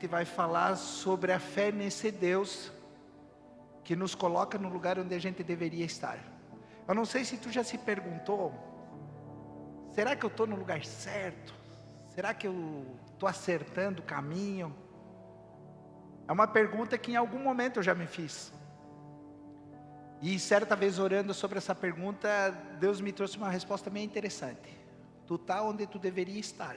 gente vai falar sobre a fé nesse Deus que nos coloca no lugar onde a gente deveria estar. Eu não sei se tu já se perguntou, será que eu estou no lugar certo? Será que eu estou acertando o caminho? É uma pergunta que em algum momento eu já me fiz. E certa vez orando sobre essa pergunta, Deus me trouxe uma resposta bem interessante. Tu está onde tu deveria estar.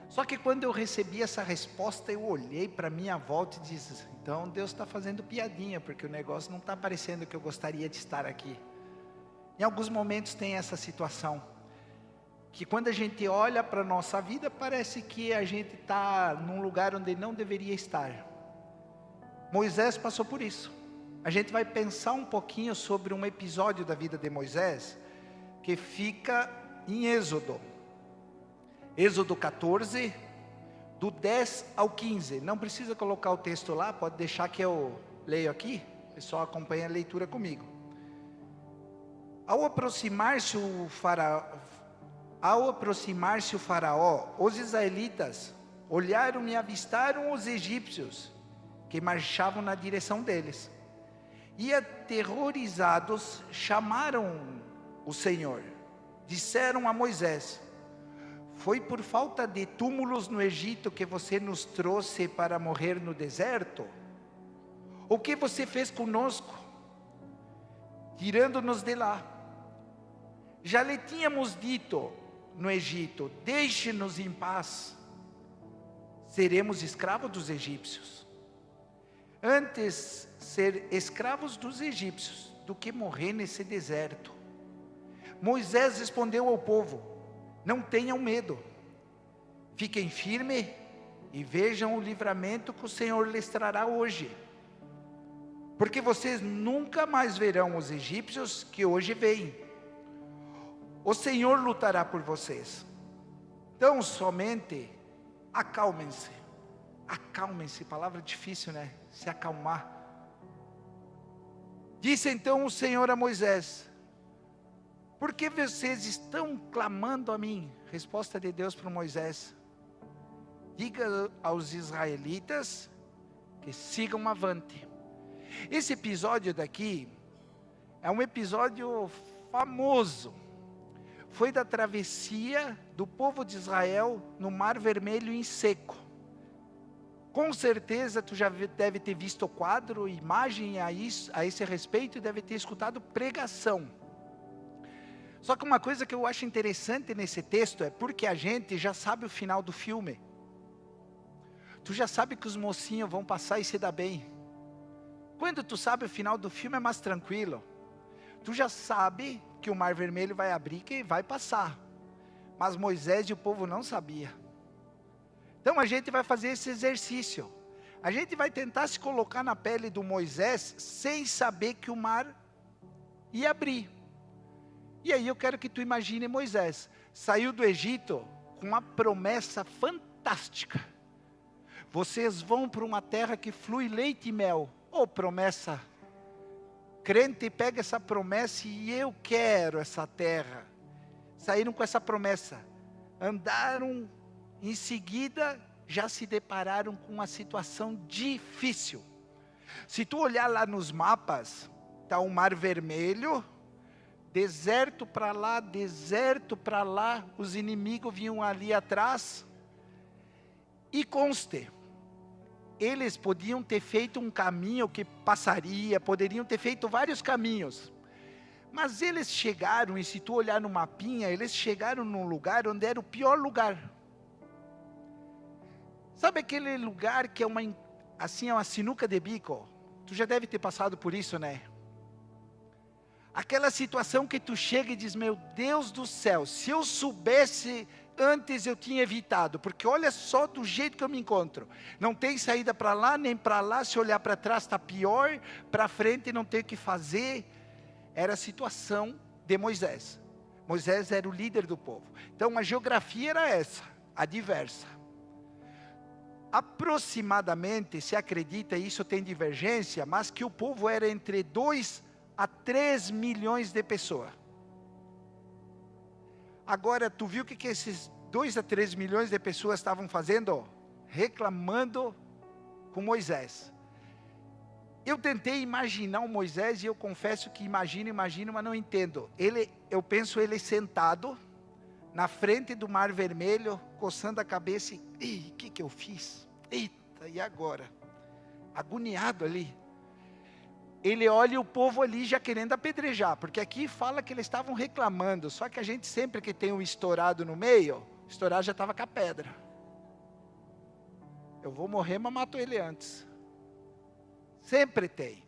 Só que quando eu recebi essa resposta, eu olhei para minha volta e disse, então Deus está fazendo piadinha, porque o negócio não está parecendo que eu gostaria de estar aqui. Em alguns momentos tem essa situação, que quando a gente olha para a nossa vida, parece que a gente está num lugar onde não deveria estar. Moisés passou por isso. A gente vai pensar um pouquinho sobre um episódio da vida de Moisés, que fica em Êxodo. Êxodo 14, do 10 ao 15. Não precisa colocar o texto lá, pode deixar que eu leio aqui. O pessoal acompanha a leitura comigo. Ao aproximar-se o faraó, os israelitas olharam e avistaram os egípcios, que marchavam na direção deles. E aterrorizados, chamaram o Senhor. Disseram a Moisés, foi por falta de túmulos no Egito que você nos trouxe para morrer no deserto? O que você fez conosco, tirando-nos de lá? Já lhe tínhamos dito no Egito, deixe-nos em paz, seremos escravos dos egípcios. Antes ser escravos dos egípcios do que morrer nesse deserto. Moisés respondeu ao povo, não tenham medo, fiquem firmes e vejam o livramento que o Senhor lhes trará hoje, porque vocês nunca mais verão os egípcios que hoje veem. O Senhor lutará por vocês. Então somente acalmem-se. Acalmem-se, palavra difícil, né? Se acalmar. Disse então o Senhor a Moisés, por que vocês estão clamando a mim? Resposta de Deus para Moisés, diga aos israelitas que sigam avante. Esse episódio daqui é um episódio famoso. Foi da travessia do povo de Israel no Mar Vermelho em seco. Com certeza tu já deve ter visto o quadro, imagem a esse respeito, e deve ter escutado pregação. Só que uma coisa que eu acho interessante nesse texto é porque a gente já sabe o final do filme. Tu já sabe que os mocinhos vão passar e se dar bem. Quando tu sabe o final do filme é mais tranquilo. Tu já sabe que o Mar Vermelho vai abrir, que vai passar. Mas Moisés e o povo não sabiam. Então a gente vai fazer esse exercício. A gente vai tentar se colocar na pele do Moisés sem saber que o mar ia abrir. E aí eu quero que tu imagine Moisés. Saiu do Egito com uma promessa fantástica. Vocês vão para uma terra que flui leite e mel. Oh, promessa. Crente pega essa promessa e eu quero essa terra. Saíram com essa promessa. Andaram. Em seguida, já se depararam com uma situação difícil. Se tu olhar lá nos mapas, está o Mar Vermelho, deserto para lá, os inimigos vinham ali atrás. E conste, eles podiam ter feito um caminho que passaria, poderiam ter feito vários caminhos. Mas eles chegaram, e se tu olhar no mapinha, eles chegaram num lugar onde era o pior lugar. Sabe aquele lugar que é uma sinuca de bico? Tu já deve ter passado por isso, né? Aquela situação que tu chega e diz, meu Deus do céu, se eu soubesse antes eu tinha evitado, porque olha só do jeito que eu me encontro. Não tem saída para lá, nem para lá, se olhar para trás está pior, para frente não tem o que fazer. Era a situação de Moisés. Moisés era o líder do povo. Então a geografia era essa, adversa. Aproximadamente, se acredita, isso tem divergência, mas que o povo era entre 2 a 3 milhões de pessoas. Agora, tu viu o que esses 2 a 3 milhões de pessoas estavam fazendo? reclamando com Moisés. Eu tentei imaginar o Moisés e eu confesso que imagino, mas não entendo. Eu penso ele sentado na frente do Mar Vermelho, coçando a cabeça e, o que eu fiz? Eita, e agora? Agoniado ali. Ele olha o povo ali já querendo apedrejar, porque aqui fala que eles estavam reclamando, só que a gente sempre que tem um estourado no meio, o estourado já estava com a pedra. Eu vou morrer, mas mato ele antes. Sempre tem.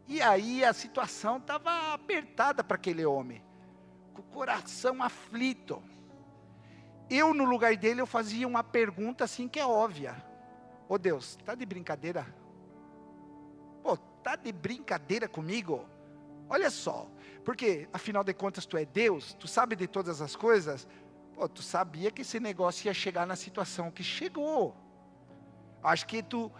E aí a situação estava apertada para aquele homem, com o coração aflito. Eu no lugar dele eu fazia uma pergunta assim que é óbvia. Ô Deus, está de brincadeira? Pô, está de brincadeira comigo? Olha só, porque afinal de contas tu é Deus, tu sabe de todas as coisas. Pô, tu sabia que esse negócio ia chegar na situação que chegou. Acho que tu,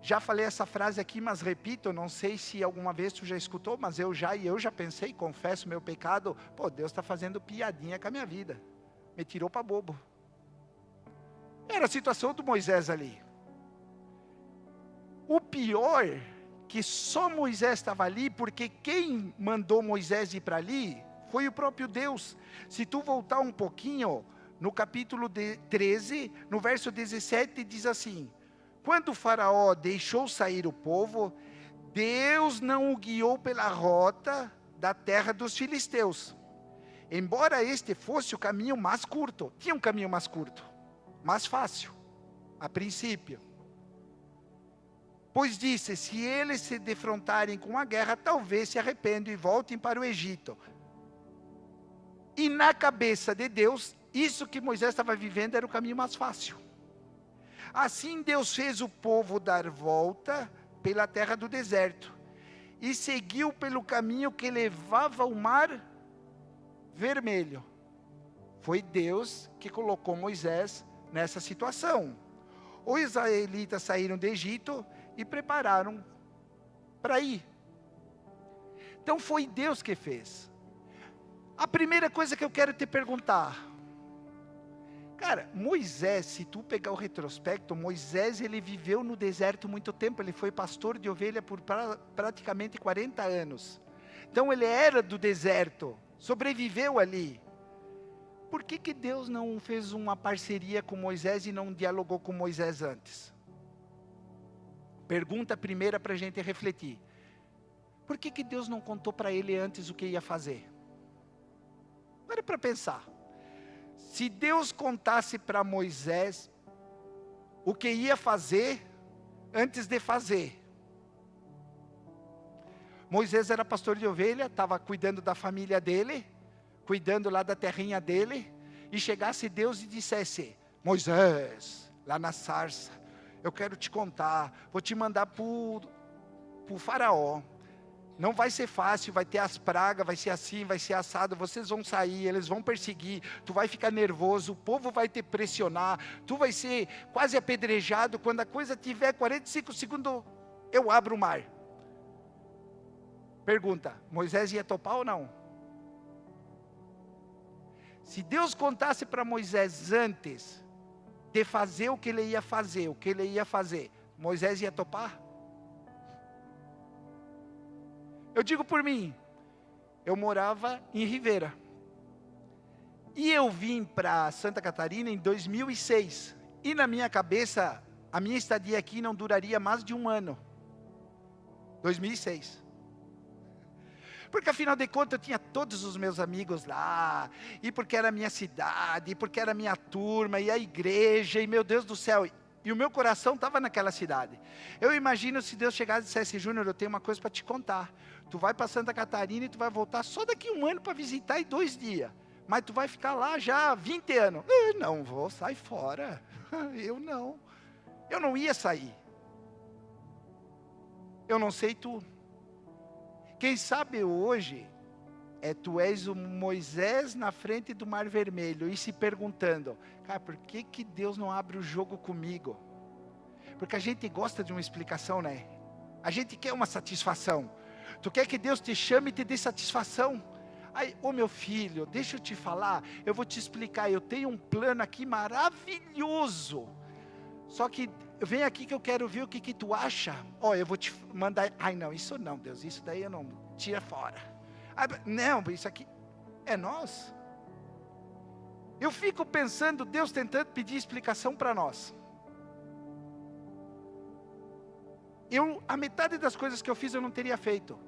já falei essa frase aqui, mas repito, não sei se alguma vez tu já escutou, mas eu já pensei, confesso meu pecado. Pô, Deus está fazendo piadinha com a minha vida, me tirou para bobo. Era a situação do Moisés ali. O pior, que só Moisés estava ali, porque quem mandou Moisés ir para ali, foi o próprio Deus. Se tu voltar um pouquinho, no capítulo 13, no verso 17, diz assim: quando o faraó deixou sair o povo, Deus não o guiou pela rota da terra dos filisteus. Embora este fosse o caminho mais curto, tinha um caminho mais curto, mais fácil, a princípio. Pois disse, se eles se defrontarem com a guerra, talvez se arrependam e voltem para o Egito. E na cabeça de Deus, isso que Moisés estava vivendo era o caminho mais fácil. Assim Deus fez o povo dar volta pela terra do deserto, e seguiu pelo caminho que levava ao mar Vermelho. Foi Deus que colocou Moisés nessa situação. Os israelitas saíram do Egito e prepararam para ir. Então foi Deus que fez. A primeira coisa que eu quero te perguntar, cara, Moisés, se tu pegar o retrospecto, Moisés ele viveu no deserto muito tempo, ele foi pastor de ovelha por praticamente 40 anos. Então ele era do deserto, sobreviveu ali. Por que Deus não fez uma parceria com Moisés e não dialogou com Moisés antes? Pergunta primeira para a gente refletir. Por que Deus não contou para ele antes o que ia fazer? Para pensar. Se Deus contasse para Moisés o que ia fazer antes de fazer. Moisés era pastor de ovelha, estava cuidando da família dele, cuidando lá da terrinha dele, e chegasse Deus e dissesse: Moisés, lá na sarça, eu quero te contar, vou te mandar para o faraó. Não vai ser fácil, vai ter as pragas, vai ser assim, vai ser assado, vocês vão sair, eles vão perseguir, tu vai ficar nervoso, o povo vai te pressionar, tu vai ser quase apedrejado, quando a coisa tiver 45 segundos, eu abro o mar. Pergunta, Moisés ia topar ou não? Se Deus contasse para Moisés antes de fazer o que ele ia fazer, Moisés ia topar? Eu digo por mim, eu morava em Ribeira, e eu vim para Santa Catarina em 2006, e na minha cabeça, a minha estadia aqui não duraria mais de um ano, 2006, porque afinal de contas eu tinha todos os meus amigos lá, e porque era a minha cidade, e porque era a minha turma, e a igreja, e meu Deus do céu, e o meu coração estava naquela cidade. Eu imagino se Deus chegasse e dissesse: Júnior, eu tenho uma coisa para te contar. Tu vai para Santa Catarina e tu vai voltar só daqui um ano para visitar em 2 dias. Mas tu vai ficar lá já há 20 anos. Eu não vou, sai fora. Eu não ia sair. Eu não sei tu. Quem sabe hoje, tu és o Moisés na frente do Mar Vermelho e se perguntando: cara, por que Deus não abre o jogo comigo? Porque a gente gosta de uma explicação, né? A gente quer uma satisfação. Tu quer que Deus te chame e te dê satisfação? Aí, ô meu filho, deixa eu te falar, eu vou te explicar, eu tenho um plano aqui maravilhoso. Só que vem aqui que eu quero ver o que tu acha. Ó, eu vou te mandar. Ai não, isso não, Deus, isso daí eu não. Tira fora. Não, isso aqui é nós. Eu fico pensando, Deus tentando pedir explicação para nós. A metade das coisas que eu fiz eu não teria feito.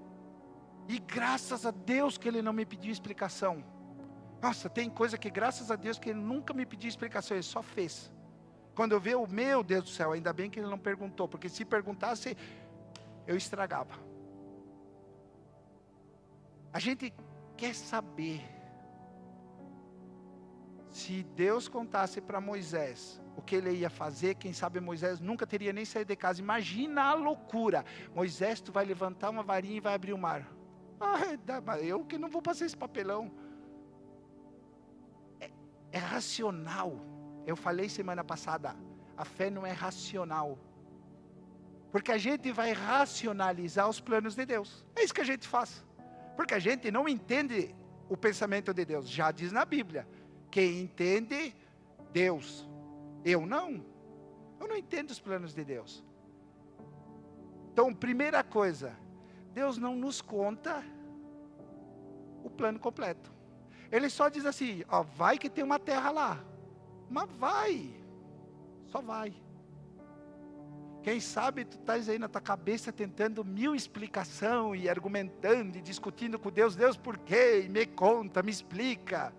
E graças a Deus que Ele não me pediu explicação. Nossa, tem coisa que graças a Deus que Ele nunca me pediu explicação, Ele só fez. Quando eu vejo, meu Deus do céu, ainda bem que Ele não perguntou, porque se perguntasse, eu estragava. A gente quer saber. Se Deus contasse para Moisés o que ele ia fazer, quem sabe Moisés nunca teria nem saído de casa. Imagina a loucura. Moisés, tu vai levantar uma varinha e vai abrir o mar. Eu que não vou passar esse papelão. É racional. Eu falei semana passada, a fé não é racional. Porque a gente vai racionalizar os planos de Deus. É isso que a gente faz. Porque a gente não entende o pensamento de Deus. Já diz na Bíblia. Quem entende, Deus. Eu não entendo os planos de Deus. Então, primeira coisa, Deus não nos conta o plano completo. Ele só diz assim, ó, vai que tem uma terra lá. Mas vai, só vai. Quem sabe tu estás aí na tua cabeça tentando 1000 explicações e argumentando e discutindo com Deus. Deus, por quê? Me conta, me explica.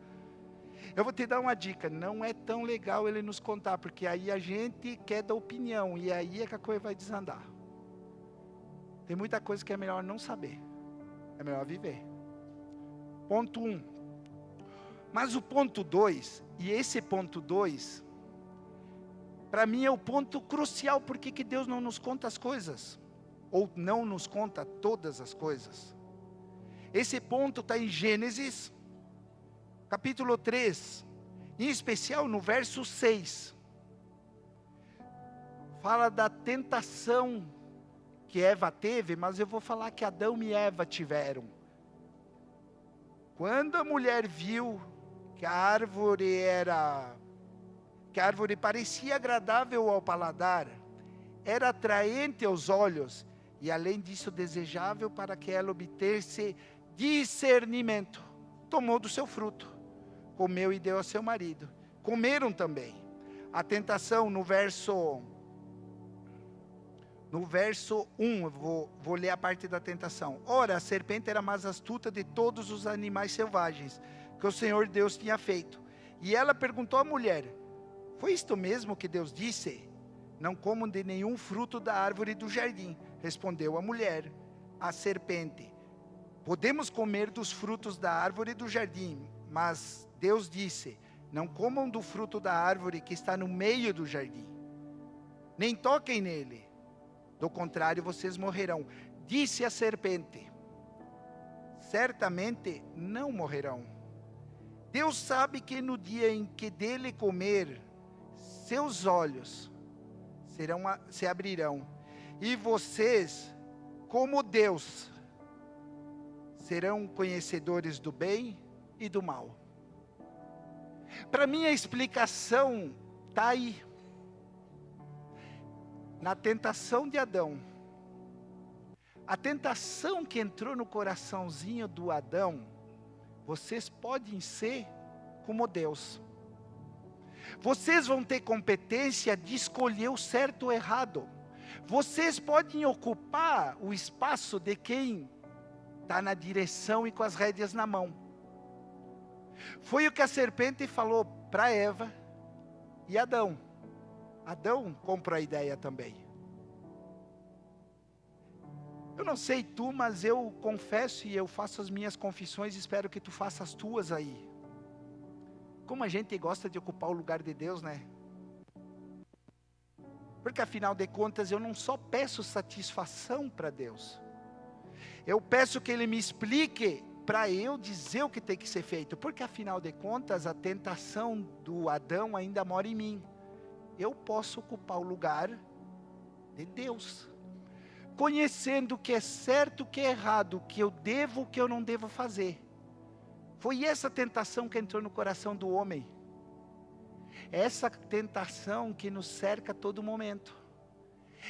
Eu vou te dar uma dica, não é tão legal Ele nos contar, porque aí a gente quer dar opinião, e aí é que a coisa vai desandar. Tem muita coisa que é melhor não saber, é melhor viver. Ponto 1. Mas o ponto 2, e esse ponto 2, para mim é o ponto crucial, porque que Deus não nos conta as coisas, ou não nos conta todas as coisas. Esse ponto está em Gênesis, capítulo 3, em especial no verso 6, fala da tentação que Eva teve, mas eu vou falar que Adão e Eva tiveram. Quando a mulher viu que a árvore parecia agradável ao paladar, era atraente aos olhos, e além disso desejável para que ela obtesse discernimento, tomou do seu fruto. Comeu e deu ao seu marido. Comeram também. A tentação no verso 1, eu vou ler a parte da tentação. Ora, a serpente era mais astuta de todos os animais selvagens que o Senhor Deus tinha feito. E ela perguntou à mulher, foi isto mesmo que Deus disse? Não comam de nenhum fruto da árvore do jardim. Respondeu a mulher, a serpente, podemos comer dos frutos da árvore do jardim, mas Deus disse, não comam do fruto da árvore que está no meio do jardim, nem toquem nele, do contrário vocês morrerão. Disse a serpente, certamente não morrerão. Deus sabe que no dia em que dele comer, seus olhos se abrirão, e vocês, como Deus, serão conhecedores do bem e do mal. Para mim a explicação está aí, na tentação de Adão. A tentação que entrou no coraçãozinho do Adão, vocês podem ser como Deus. Vocês vão ter competência de escolher o certo ou errado. Vocês podem ocupar o espaço de quem está na direção e com as rédeas na mão. Foi o que a serpente falou para Eva e Adão. Adão comprou a ideia também. Eu não sei tu, mas eu confesso e eu faço as minhas confissões, espero que tu faça as tuas aí. Como a gente gosta de ocupar o lugar de Deus, né? Porque afinal de contas eu não só peço satisfação para Deus. Eu peço que Ele me explique para eu dizer o que tem que ser feito. Porque afinal de contas a tentação do Adão ainda mora em mim. Eu posso ocupar o lugar de Deus. Conhecendo o que é certo, o que é errado, o que eu devo, o que eu não devo fazer. Foi essa tentação que entrou no coração do homem. Essa tentação que nos cerca a todo momento.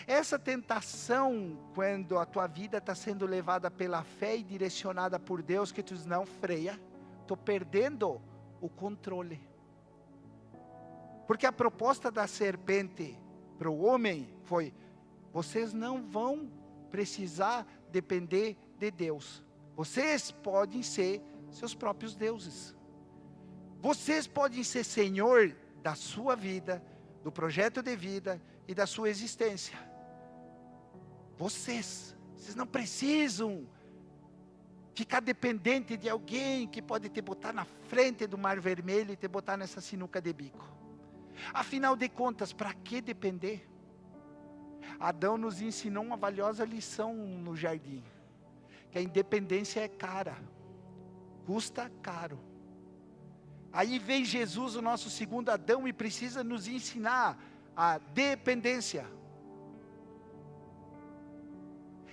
Essa tentação, quando a tua vida está sendo levada pela fé e direcionada por Deus, que tu diz, não, freia, estou perdendo o controle. Porque a proposta da serpente para o homem foi, vocês não vão precisar depender de Deus. Vocês podem ser seus próprios deuses. Vocês podem ser senhor da sua vida, do projeto de vida e da sua existência. Vocês não precisam ficar dependente de alguém que pode te botar na frente do mar vermelho e te botar nessa sinuca de bico. Afinal de contas, para que depender? Adão nos ensinou uma valiosa lição no jardim, que a independência é cara, custa caro. Aí vem Jesus, o nosso segundo Adão, e precisa nos ensinar a dependência.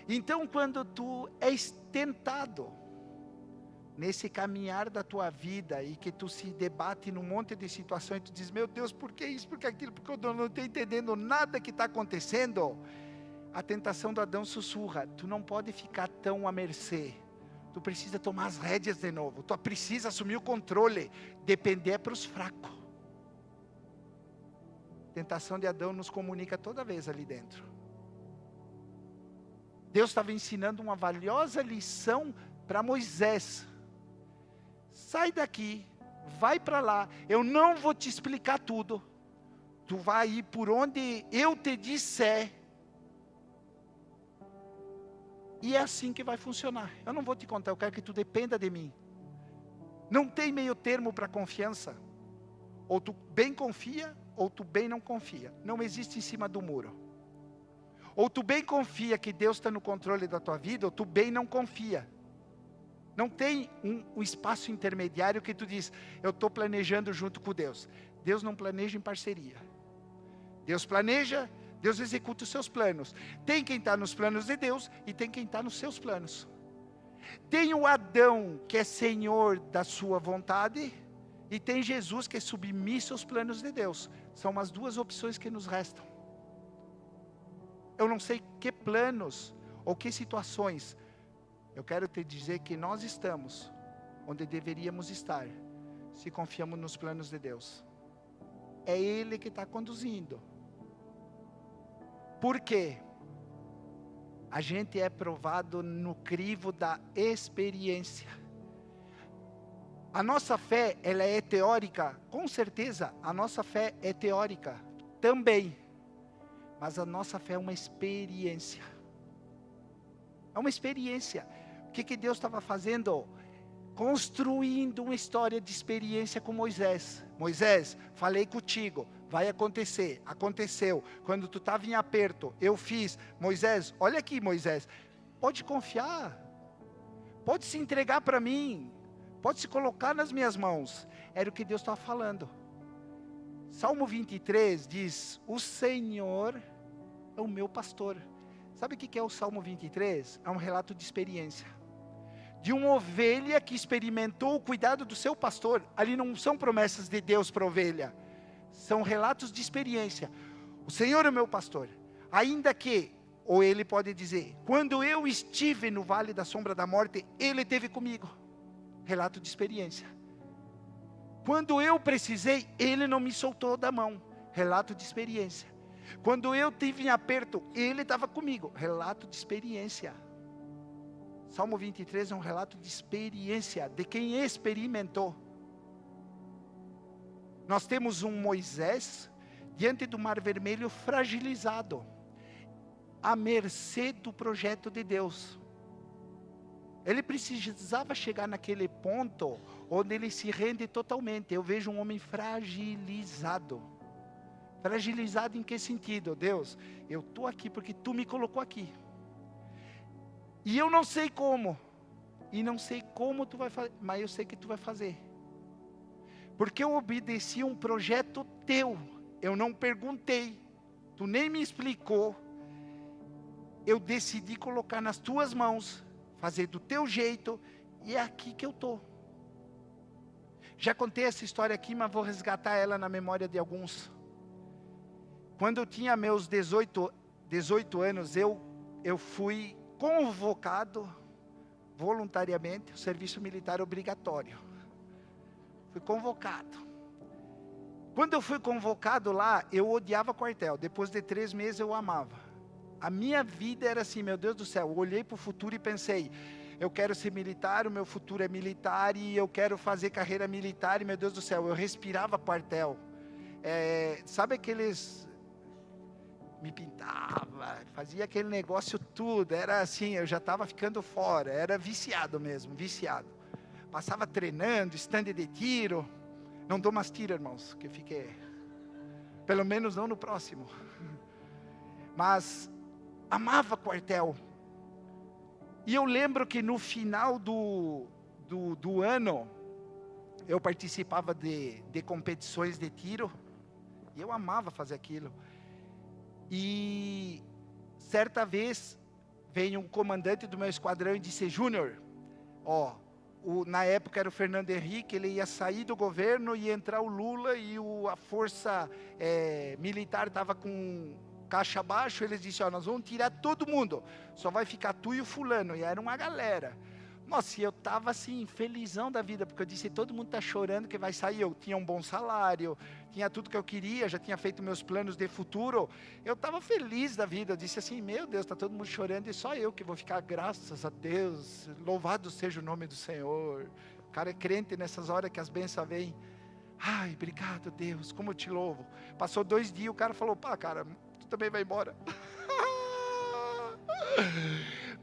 Então, quando tu és tentado nesse caminhar da tua vida e que tu se debate num monte de situações, tu diz, meu Deus, por que isso, por que aquilo, porque eu não estou entendendo nada que está acontecendo, a tentação do Adão sussurra, tu não pode ficar tão à mercê, tu precisa tomar as rédeas de novo, tu precisa assumir o controle, depender para os fracos. A tentação de Adão nos comunica toda vez ali dentro. Deus estava ensinando uma valiosa lição para Moisés. Sai daqui, vai para lá, eu não vou te explicar tudo, tu vai ir por onde eu te disser, e é assim que vai funcionar. Eu não vou te contar, eu quero que tu dependa de mim. Não tem meio termo para confiança, ou tu bem confia, ou tu bem não confia, não existe em cima do muro. Ou tu bem confia que Deus está no controle da tua vida, ou tu bem não confia. Não tem um espaço intermediário que tu diz, eu estou planejando junto com Deus. Deus não planeja em parceria. Deus planeja, Deus executa os seus planos. Tem quem está nos planos de Deus e tem quem está nos seus planos. Tem o Adão que é senhor da sua vontade e tem Jesus que é submisso aos planos de Deus. São as duas opções que nos restam. Eu não sei que planos ou que situações. Eu quero te dizer que nós estamos onde deveríamos estar, se confiamos nos planos de Deus. É Ele que está conduzindo. Por quê? A gente é provado no crivo da experiência. A nossa fé, ela é teórica, com certeza, a nossa fé é teórica também. Mas a nossa fé é uma experiência. É uma experiência. O que Deus estava fazendo? Construindo uma história de experiência com Moisés. Moisés, falei contigo, vai acontecer, aconteceu. Quando tu estava em aperto, eu fiz. Moisés, olha aqui Moisés, pode confiar. Pode se entregar para mim. Pode se colocar nas minhas mãos. Era o que Deus estava falando. Salmo 23 diz, o Senhor é o meu pastor. Sabe o que é o Salmo 23? É um relato de experiência. De uma ovelha que experimentou o cuidado do seu pastor. Ali não são promessas de Deus para a ovelha. São relatos de experiência. O Senhor é o meu pastor. Ainda que, ou ele pode dizer, quando eu estive no vale da sombra da morte, Ele esteve comigo. Relato de experiência. Quando eu precisei, Ele não me soltou da mão. Relato de experiência. Quando eu tive em aperto, Ele estava comigo. Relato de experiência. Salmo 23 é um relato de experiência, de quem experimentou. Nós temos um Moisés diante do mar vermelho fragilizado, à mercê do projeto de Deus. Ele precisava chegar naquele ponto onde ele se rende totalmente. Eu vejo um homem fragilizado. Fragilizado em que sentido? Deus, eu estou aqui porque Tu me colocou aqui. E eu não sei como. E não sei como Tu vai fazer, mas eu sei que Tu vai fazer. Porque eu obedeci um projeto Teu. Eu não perguntei. Tu nem me explicou. Eu decidi colocar nas Tuas mãos. Fazer do Teu jeito. E é aqui que eu estou. Já contei essa história aqui, mas vou resgatar ela na memória de alguns. Quando eu tinha meus 18 anos, eu fui convocado voluntariamente ao serviço militar obrigatório. Fui convocado. Quando eu fui convocado lá, eu odiava quartel. Depois de 3 meses eu amava. A minha vida era assim, meu Deus do céu. Eu olhei para o futuro e pensei, eu quero ser militar, o meu futuro é militar e eu quero fazer carreira militar. E meu Deus do céu, eu respirava quartel. Sabe aqueles... Me pintava, fazia aquele negócio tudo. Era assim, eu já estava ficando fora. Era viciado mesmo, viciado. Passava treinando, stand de tiro. Não dou mais tiro, irmãos, que fiquei... Pelo menos não no próximo. Mas amava quartel. E eu lembro que no final do ano, eu participava de competições de tiro. E eu amava fazer aquilo. E certa vez, veio um comandante do meu esquadrão e disse, Júnior, na época era o Fernando Henrique, ele ia sair do governo e entrar o Lula e a força militar estava com caixa abaixo. Eles disseram, nós vamos tirar todo mundo, só vai ficar tu e o fulano. E era uma galera. Nossa, e eu estava assim, felizão da vida, porque eu disse, todo mundo está chorando que vai sair. Eu tinha um bom salário, tinha tudo que eu queria, já tinha feito meus planos de futuro. Eu estava feliz da vida, eu disse assim, meu Deus, está todo mundo chorando e só eu que vou ficar, graças a Deus, louvado seja o nome do Senhor. O cara é crente nessas horas que as bênçãos vêm. Ai, obrigado Deus, como eu te louvo. Passou 2 dias, o cara falou, pá cara, tu também vai embora.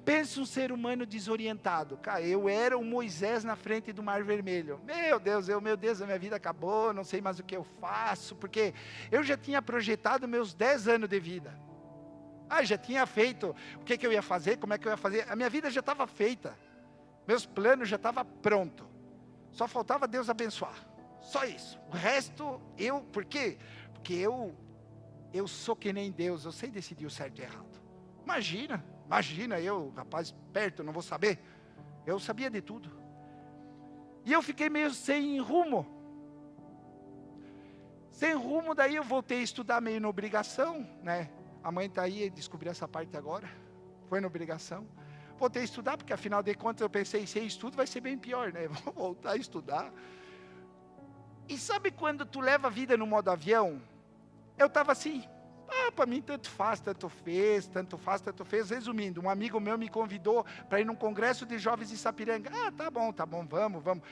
Pensa um ser humano desorientado. Cara, eu era o Moisés na frente do Mar Vermelho. Meu Deus, a minha vida acabou, não sei mais o que eu faço, porque eu já tinha projetado meus 10 anos de vida. Já tinha feito o que eu ia fazer, como é que eu ia fazer. A minha vida já estava feita. Meus planos já estavam prontos. Só faltava Deus abençoar. Só isso. O resto, por quê? Porque eu sou que nem Deus, eu sei decidir o certo e errado. Imagina eu, rapaz, perto, não vou saber. Eu sabia de tudo. E eu fiquei meio sem rumo. Sem rumo, daí eu voltei a estudar meio na obrigação, né? A mãe está aí, descobri essa parte agora. Foi na obrigação. Voltei a estudar, porque afinal de contas eu pensei, sem estudo vai ser bem pior, né? Vou voltar a estudar. E sabe quando tu leva a vida no modo avião? Eu estava assim... para mim tanto faz, tanto fez. Resumindo, um amigo meu me convidou para ir num congresso de jovens em Sapiranga. Tá bom, vamos.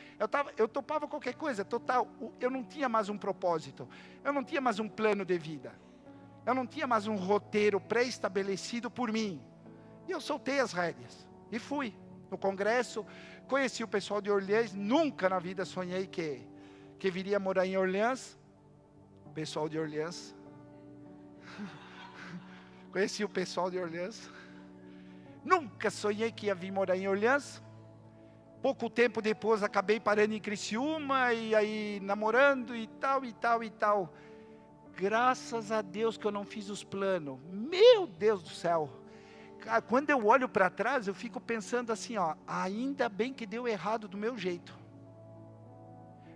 Eu topava qualquer coisa, total. Eu não tinha mais um propósito. Eu não tinha mais um plano de vida. Eu não tinha mais um roteiro pré-estabelecido por mim. E eu soltei as rédeas. E fui no congresso, conheci o pessoal de Orleans. Nunca na vida sonhei que viria morar em Orleans. O pessoal de Orleans... Conheci o pessoal de Orleans. Nunca sonhei que ia vir morar em Orleans. Pouco tempo depois acabei parando em Criciúma e aí namorando e tal. Graças a Deus que eu não fiz os planos. Meu Deus do céu. Quando eu olho para trás, eu fico pensando assim, ainda bem que deu errado do meu jeito.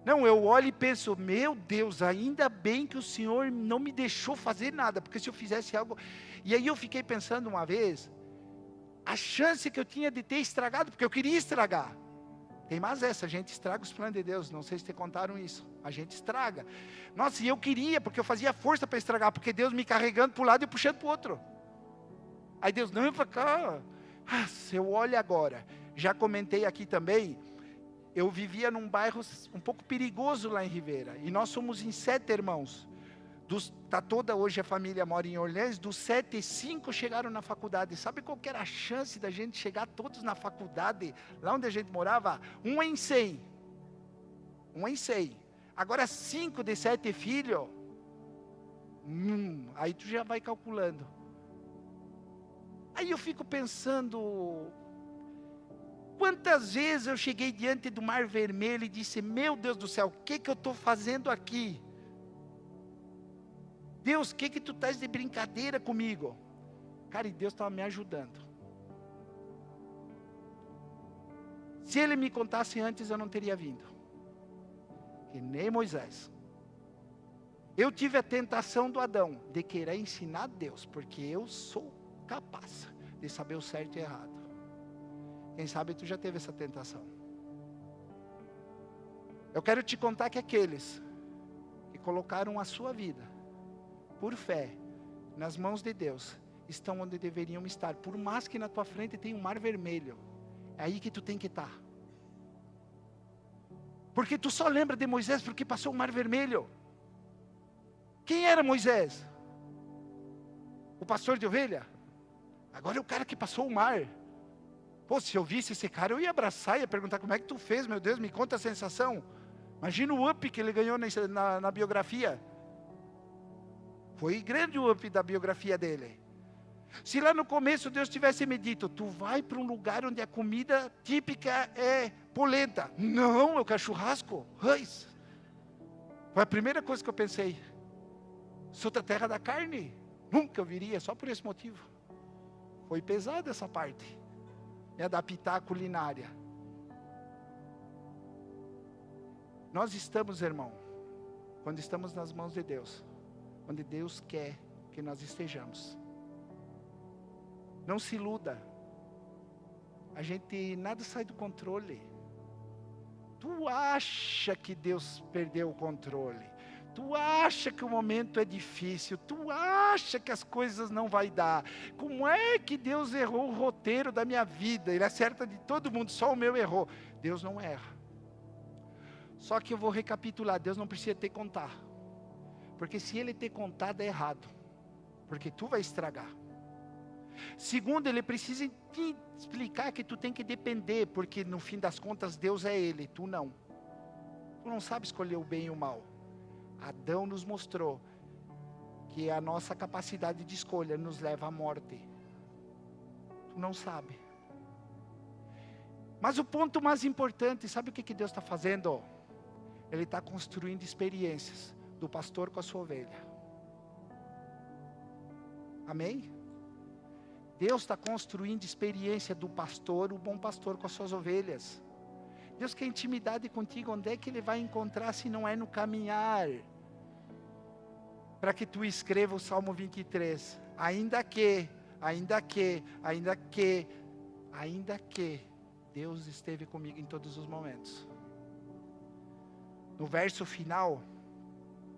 Não, eu olho e penso, meu Deus, ainda bem que o Senhor não me deixou fazer nada, porque se eu fizesse algo... E aí eu fiquei pensando uma vez, a chance que eu tinha de ter estragado, porque eu queria estragar. Tem mais essa, a gente estraga os planos de Deus, não sei se te contaram isso, a gente estraga. Nossa, e eu queria, porque eu fazia força para estragar, porque Deus me carregando para um lado e puxando para o outro. Aí Deus, não, para cá. Se eu olho agora, já comentei aqui também, eu vivia num bairro um pouco perigoso lá em Ribeira. E nós somos em 7 irmãos. Toda hoje a família mora em Orleans. Dos 7, 5 chegaram na faculdade. Sabe qual que era a chance da gente chegar todos na faculdade? Lá onde a gente morava? 1 em 100. 1 em 100. Agora 5 de 7 filhos. Aí tu já vai calculando. Aí eu fico pensando... Quantas vezes eu cheguei diante do Mar Vermelho e disse, meu Deus do céu, o que eu estou fazendo aqui? Deus, o que tu estás de brincadeira comigo? Cara, e Deus estava me ajudando. Se Ele me contasse antes, eu não teria vindo. que nem Moisés. Eu tive a tentação do Adão de querer ensinar Deus, porque eu sou capaz de saber o certo e o errado. Quem sabe tu já teve essa tentação. Eu quero te contar que aqueles que colocaram a sua vida, por fé, nas mãos de Deus, estão onde deveriam estar. Por mais que na tua frente tenha um mar vermelho, é aí que tu tem que estar. Porque tu só lembra de Moisés porque passou o mar vermelho. Quem era Moisés? O pastor de ovelha? Agora é o cara que passou o mar. Pô, se eu visse esse cara, eu ia abraçar e ia perguntar como é que tu fez, meu Deus, me conta a sensação. Imagina o up que ele ganhou na biografia. Foi grande o up da biografia dele. Se lá no começo Deus tivesse me dito, tu vai para um lugar onde a comida típica é polenta. Não, eu quero churrasco, rãs. Foi a primeira coisa que eu pensei. Sou da terra da carne. Nunca eu viria, só por esse motivo. Foi pesada essa parte. Me adaptar à culinária. Nós estamos, irmão, quando estamos nas mãos de Deus, onde Deus quer que nós estejamos. Não se iluda. Nada sai do controle. Tu acha que Deus perdeu o controle. Tu acha que o momento é difícil. Tu acha que as coisas não vai dar. Como é que Deus errou o roteiro da minha vida? Ele acerta de todo mundo, só o meu errou. Deus não erra. Só que eu vou recapitular. Deus não precisa te contar. Porque se Ele te contar, dá errado. Porque tu vai estragar. Segundo, Ele precisa te explicar que tu tem que depender. Porque no fim das contas, Deus é Ele, tu não. Tu não sabe escolher o bem e o mal. Adão nos mostrou que a nossa capacidade de escolha nos leva à morte. Tu não sabe. Mas o ponto mais importante, sabe o que Deus está fazendo? Ele está construindo experiências do pastor com a sua ovelha. Amém? Deus está construindo experiência do pastor, o bom pastor com as suas ovelhas. Deus quer intimidade contigo. Onde é que Ele vai encontrar se não é no caminhar? Para que tu escreva o Salmo 23. Ainda que Deus esteve comigo em todos os momentos. No verso final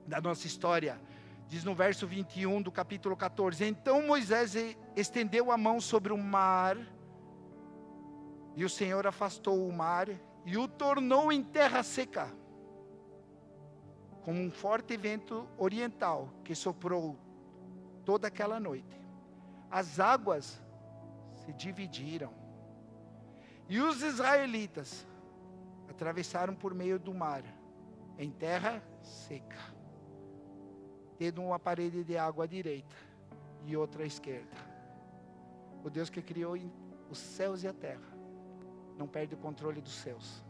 da nossa história, diz no verso 21 do capítulo 14: Então Moisés estendeu a mão sobre o mar, e o Senhor afastou o mar, e o tornou em terra seca, como um forte vento oriental, que soprou toda aquela noite. As águas se dividiram, e os israelitas atravessaram por meio do mar, em terra seca, tendo uma parede de água à direita e outra à esquerda. O Deus que criou os céus e a terra não perde o controle dos céus.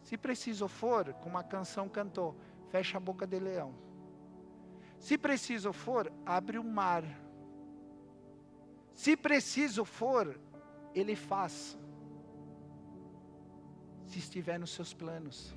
Se preciso for, como a canção cantou, fecha a boca de leão. Se preciso for, abre o mar. Se preciso for, Ele faz. Se estiver nos seus planos.